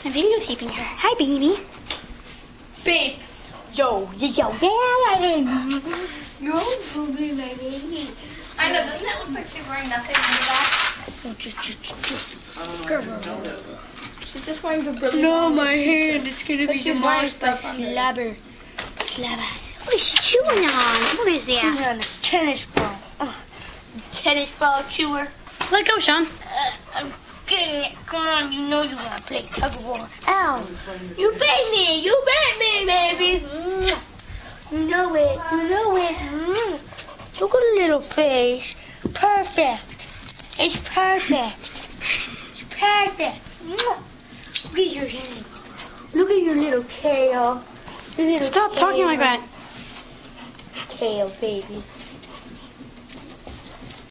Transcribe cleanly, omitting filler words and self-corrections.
I'm videotaping her. Hi, baby. Babes. Yo, yeah. You're probably my baby. I know, doesn't it look like she's wearing nothing under that? She's just wearing the brilliant. No, my hand. It's gonna be demolished by slabber. What is she chewing on? What is that? On a tennis ball. Tennis ball chewer. Let go, Sean. I'm getting it. Come on, you know you want to play tug of war. Ow. You bit me. You bit me, baby. You know it. You know it. Look at the little face. Perfect. It's perfect. It's perfect. Look at your hand. Look at your little tail. Your little Stop talking like that. Tail, baby.